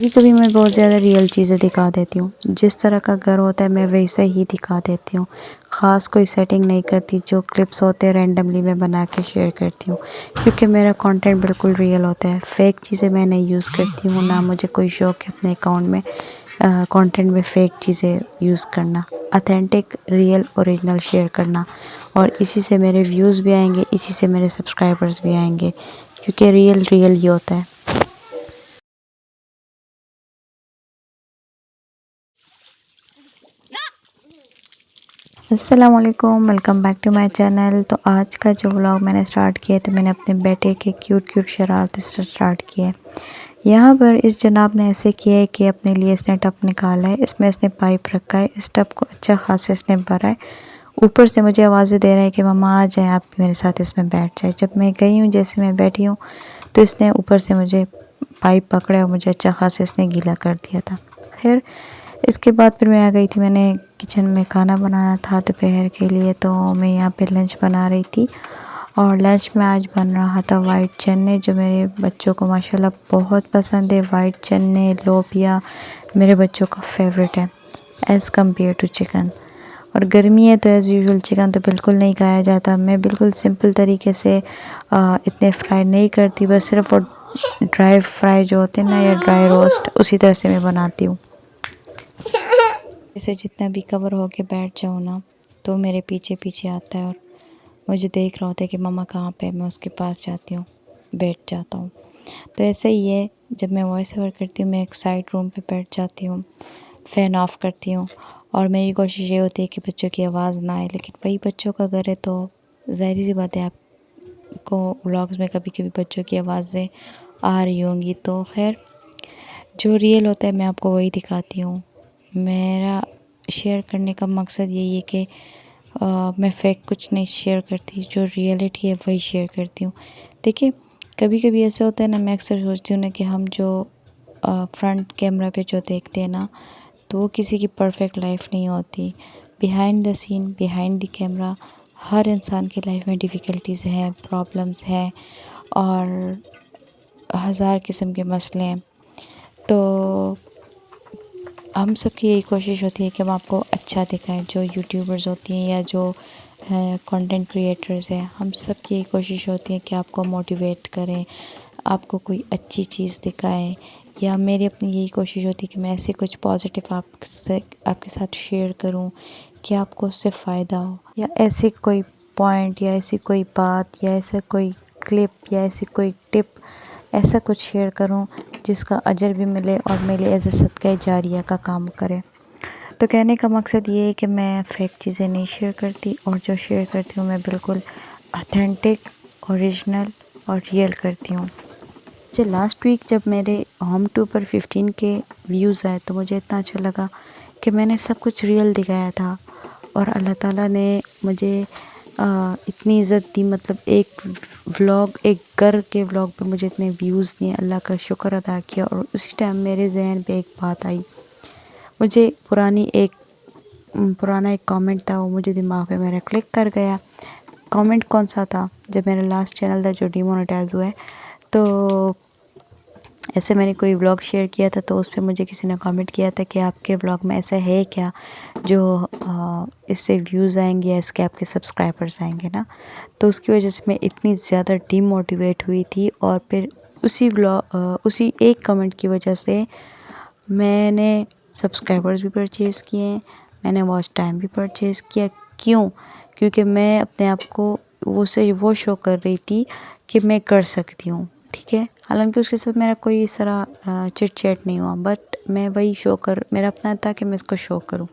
کبھی کبھی میں بہت زیادہ ریئل چیزیں دکھا دیتی ہوں، جس طرح کا گھر ہوتا ہے میں ویسے ہی دکھا دیتی ہوں، خاص کوئی سیٹنگ نہیں کرتی، جو کلپس ہوتے ہیں رینڈملی میں بنا کے شیئر کرتی ہوں، کیونکہ میرا کنٹینٹ بالکل ریئل ہوتا ہے، فیک چیزیں میں نہیں یوز کرتی ہوں، نہ مجھے کوئی شوق ہے اپنے اکاؤنٹ میں کنٹینٹ میں فیک چیزیں یوز کرنا، اتھینٹک ریئل اوریجنل شیئر کرنا، اور اسی سے میرے ویوز بھی آئیں گے، اسی سے میرے سبسکرائبرز بھی آئیں گے، کیونکہ ریئل ہی ہوتا ہے۔ السلام علیکم، welcome back to my channel. تو آج کا جو ولاگ میں نے سٹارٹ کیا تو میں نے اپنے بیٹے کے کیوٹ شرارتیں سٹارٹ کیے۔ یہاں پر اس جناب نے ایسے کیا ہے کہ اپنے لیے اس نے ٹب نکالا ہے، اس میں اس نے پائپ رکھا ہے، اس ٹب کو اچھا خاصا اس نے بھرا ہے، اوپر سے مجھے آوازیں دے رہا ہے کہ ماما آ جائیں، آپ میرے ساتھ اس میں بیٹھ جائیں۔ جب میں گئی ہوں، جیسے میں بیٹھی ہوں تو اس نے اوپر سے مجھے پائپ پکڑا اور مجھے اچھا خاصا اس نے گیلا کر دیا تھا۔ پھر اس کے بعد پھر میں آ گئی تھی، میں نے کچن میں کھانا بنانا تھا دوپہر کے لیے، تو میں یہاں پہ لنچ بنا رہی تھی، اور لنچ میں آج بن رہا تھا وائٹ چنے، جو میرے بچوں کو ماشاءاللہ بہت پسند ہے۔ وائٹ چنے، لوبیا میرے بچوں کا فیوریٹ ہے ایز کمپیئر ٹو چکن، اور گرمی ہے تو ایز یوزول چکن تو بالکل نہیں کھایا جاتا۔ میں بالکل سمپل طریقے سے اتنے فرائی نہیں کرتی، بس صرف وہ ڈرائی فرائی جو ہوتے ہیں نا، یا ڈرائی روسٹ، اسی طرح سے میں بناتی ہوں۔ اسے جتنا بھی کور ہو کے بیٹھ جاؤں نا تو میرے پیچھے پیچھے آتا ہے اور مجھے دیکھ رہا ہوتا ہے کہ ماما کہاں پہ، میں اس کے پاس جاتی ہوں، بیٹھ جاتا ہوں۔ تو ایسے ہی ہے، جب میں وائس اوور کرتی ہوں میں ایک سائڈ روم پہ بیٹھ جاتی ہوں، فین آف کرتی ہوں، اور میری کوشش یہ ہوتی ہے کہ بچوں کی آواز نہ آئے، لیکن وہی بچوں کا گھر ہے تو ظاہری سی بات ہے آپ کو ولاگز میں کبھی کبھی بچوں کی آوازیں آ رہی ہوں گی۔ تو خیر، جو ریئل ہوتا ہے میں آپ کو وہی دکھاتی ہوں۔ میرا شیئر کرنے کا مقصد یہی ہے کہ میں فیک کچھ نہیں شیئر کرتی، جو ریئلٹی ہے وہی شیئر کرتی ہوں۔ دیکھیں، کبھی کبھی ایسا ہوتا ہے نا، میں اکثر سوچتی ہوں نا کہ ہم جو فرنٹ کیمرہ پہ جو دیکھتے ہیں نا، تو وہ کسی کی پرفیکٹ لائف نہیں ہوتی۔ Behind the scene, behind the camera, ہر انسان کی لائف میں ڈیفیکلٹیز ہیں، پرابلمز ہیں، اور ہزار قسم کے مسئلے ہیں۔ تو ہم سب کی یہی کوشش ہوتی ہے کہ ہم آپ کو اچھا دکھائیں، جو یوٹیوبرز ہوتی ہیں یا جو کنٹینٹ کریٹرز ہیں، ہم سب کی یہی کوشش ہوتی ہے کہ آپ کو موٹیویٹ کریں، آپ کو کوئی اچھی چیز دکھائیں، یا میری اپنی یہی کوشش ہوتی ہے کہ میں ایسے کچھ پازیٹیو آپ کے ساتھ شیئر کروں کہ آپ کو اس سے فائدہ ہو، یا ایسے کوئی پوائنٹ، یا ایسی کوئی بات، یا ایسا کوئی کلپ، یا ایسی کوئی ٹپ، ایسا کچھ شیئر کروں جس کا اجر بھی ملے اور میرے ایز اے صدقہ جاریہ کا کام کرے۔ تو کہنے کا مقصد یہ ہے کہ میں فیک چیزیں نہیں شیئر کرتی، اور جو شیئر کرتی ہوں میں بالکل اتھینٹک، اوریجنل اور ریئل کرتی ہوں۔ مجھے لاسٹ ویک جب میرے ہوم ٹور پر 15 کے ویوز آئے تو مجھے اتنا اچھا لگا کہ میں نے سب کچھ ریئل دکھایا تھا، اور اللہ تعالیٰ نے مجھے اتنی عزت دی، مطلب ایک ولاگ، ایک گھر کے ولاگ پہ مجھے اتنے ویوز دیے، اللہ کا شکر ادا کیا۔ اور اسی ٹائم میرے ذہن پہ ایک بات آئی، مجھے پرانا ایک کامنٹ تھا، وہ مجھے دماغ پہ میرا کلک کر گیا۔ کامنٹ کون سا تھا؟ جب میرا لاسٹ چینل تھا جو ڈی مونیٹائز ہوا ہے، تو ایسے میں نے کوئی ولاگ شیئر کیا تھا، تو اس پہ مجھے کسی نے کامنٹ کیا تھا کہ آپ کے ولاگ میں ایسا ہے کیا جو اس سے ویوز آئیں گے یا اس کے آپ کے سبسکرائبرز آئیں گے نا۔ تو اس کی وجہ سے میں اتنی زیادہ ڈی موٹیویٹ ہوئی تھی، اور پھر اسی ایک کمنٹ کی وجہ سے میں نے سبسکرائبرز بھی پرچیز کیے، میں نے واچ ٹائم بھی پرچیز کیا۔ کیونکہ میں اپنے آپ کو وہ شو کر رہی تھی کہ میں کر سکتی ہوں، ٹھیک ہے۔ حالانکہ اس کے ساتھ میرا کوئی اس طرح چٹ چیٹ نہیں ہوا، بٹ میں وہی میرا اپنا تھا کہ میں اس کو شو کروں۔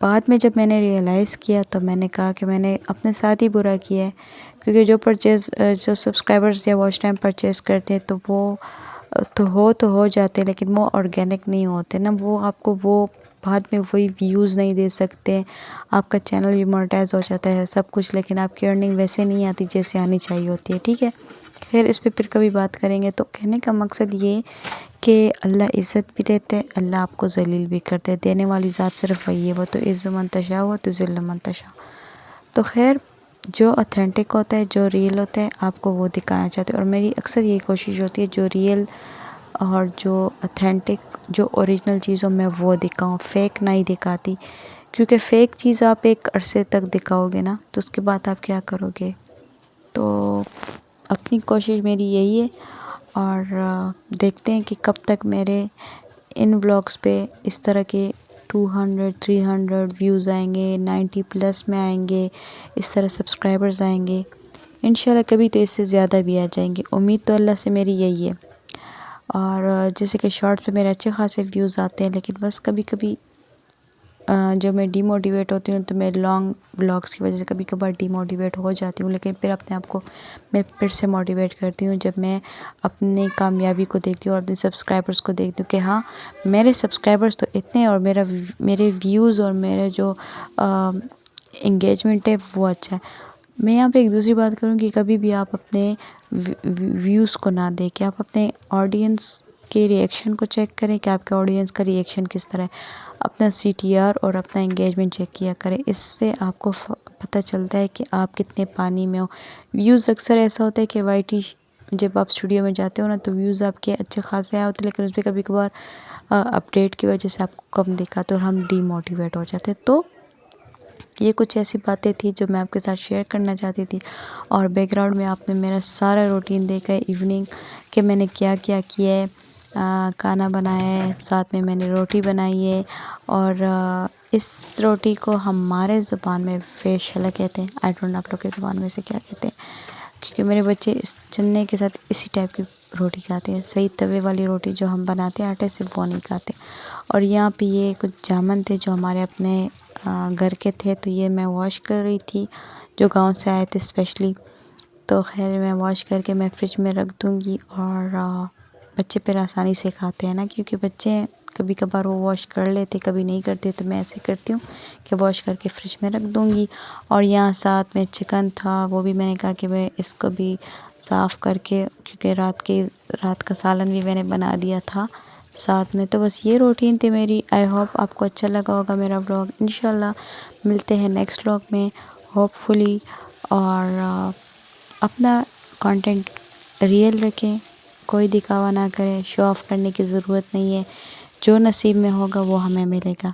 بعد میں جب میں نے ریئلائز کیا تو میں نے کہا کہ میں نے اپنے ساتھ ہی برا کیا ہے، کیونکہ جو سبسکرائبرز یا واچ ٹائم پرچیز کرتے ہیں تو وہ تو ہو جاتے ہیں، لیکن وہ آرگینک نہیں ہوتے نا، وہ آپ کو وہ بعد میں وہی ویوز نہیں دے سکتے، آپ کا چینل بھی مونیٹائز ہو جاتا ہے سب کچھ، لیکن آپ کی ارننگ ویسے نہیں آتی جیسے آنی چاہیے ہوتی ہے، ٹھیک ہے۔ پھر اس پہ کبھی بات کریں گے۔ تو کہنے کا مقصد یہ کہ اللہ عزت بھی دیتے، اللہ آپ کو ذلیل بھی کرتے، دینے والی ذات صرف وہی ہے، وہ تو عز من تشاء و تذل من تشاء۔ تو خیر، جو اتھینٹک ہوتا ہے، جو ریئل ہوتا ہے، آپ کو وہ دکھانا چاہتے ہیں، اور میری اکثر یہی کوشش ہوتی ہے جو ریئل اور جو اتھینٹک جو اوریجنل چیزوں میں وہ دکھاؤں، فیک نہیں دکھاتی، کیونکہ فیک چیز آپ ایک عرصے تک دکھاؤ گے نا تو اس کے بعد آپ کیا کرو گے. تو اپنی کوشش میری یہی ہے، اور دیکھتے ہیں کہ کب تک میرے ان ولاگس پہ اس طرح کے 200 300 ویوز آئیں گے، 90+ میں آئیں گے، اس طرح سبسکرائبرز آئیں گے. انشاءاللہ کبھی تو اس سے زیادہ بھی آ جائیں گے، امید تو اللہ سے میری یہی ہے. اور جیسے کہ شارٹ پہ میرے اچھے خاصے ویوز آتے ہیں، لیکن بس کبھی کبھی جب میں ڈی موٹیویٹ ہوتی ہوں تو میں لانگ ولاگس کی وجہ سے کبھی کبھار ڈی موٹیویٹ ہو جاتی ہوں، لیکن پھر اپنے آپ کو میں پھر سے موٹیویٹ کرتی ہوں جب میں اپنی کامیابی کو دیکھتی ہوں اور اپنے سبسکرائبرز کو دیکھتی ہوں کہ ہاں میرے سبسکرائبرز تو اتنے ہیں اور میرے ویوز اور میرے جو انگیجمنٹ ہے وہ اچھا ہے. میں یہاں پہ ایک دوسری بات کروں کہ کبھی بھی آپ اپنے ویوز کو نہ دیکھیں، آپ اپنے آڈینس کے ریئیکشن کو چیک کریں کہ آپ کے آڈینس کا ریئیکشن کس طرح ہے. اپنا CTR اور اپنا انگیجمنٹ چیک کیا کریں، اس سے آپ کو پتہ چلتا ہے کہ آپ کتنے پانی میں ہو. ویوز اکثر ایسا ہوتا ہے کہ YT جب آپ اسٹوڈیو میں جاتے ہو نا تو ویوز آپ کے اچھے خاصے آئے ہوتے ہیں، لیکن اس پہ کبھی کبھار اپڈیٹ کی وجہ سے آپ کو کم دکھاتے اور ہم ڈی موٹیویٹ ہو جاتے. تو یہ کچھ ایسی باتیں تھیں جو میں آپ کے ساتھ شیئر کرنا چاہتی تھی. اور بیک گراؤنڈ میں آپ نے میرا سارا روٹین دیکھا ہے ایوننگ کہ میں نے کیا کیا ہے. کھانا بنایا ہے، ساتھ میں نے روٹی بنائی ہے، اور اس روٹی کو ہمارے زبان میں فیشلا کہتے ہیں. آئی ڈونٹ نو آپ لوگ کے زبان میں سے کیا کہتے ہیں، کیونکہ میرے بچے اس چنے کے ساتھ اسی ٹائپ کی روٹی کھاتے ہیں. صحیح توے والی روٹی جو ہم بناتے ہیں آٹے سے وہ نہیں کھاتے. اور یہاں پہ یہ کچھ جامن تھے جو ہمارے اپنے گھر کے تھے، تو یہ میں واش کر رہی تھی، جو گاؤں سے آئے تھے اسپیشلی. تو خیر میں واش کر کے میں فریج میں رکھ دوں گی، اور بچے پھر آسانی سے کھاتے ہیں نا، کیونکہ بچے کبھی کبھار وہ واش کر لیتے کبھی نہیں کرتے. تو میں ایسے کرتی ہوں کہ واش کر کے فریج میں رکھ دوں گی. اور یہاں ساتھ میں چکن تھا، وہ بھی میں نے کہا کہ میں اس کو بھی صاف کر کے، کیونکہ رات کا سالن بھی میں نے بنا دیا تھا ساتھ میں. تو بس یہ روٹین تھی میری. آئی ہوپ آپ کو اچھا لگا ہوگا میرا ولاگ. انشاءاللہ ملتے ہیں نیکسٹ ولاگ میں ہوپ فلی. اور اپنا کانٹینٹ ریئل رکھیں، کوئی دکھاوا نہ کریں، شو آف کرنے کی ضرورت نہیں ہے. جو نصیب میں ہوگا وہ ہمیں ملے گا.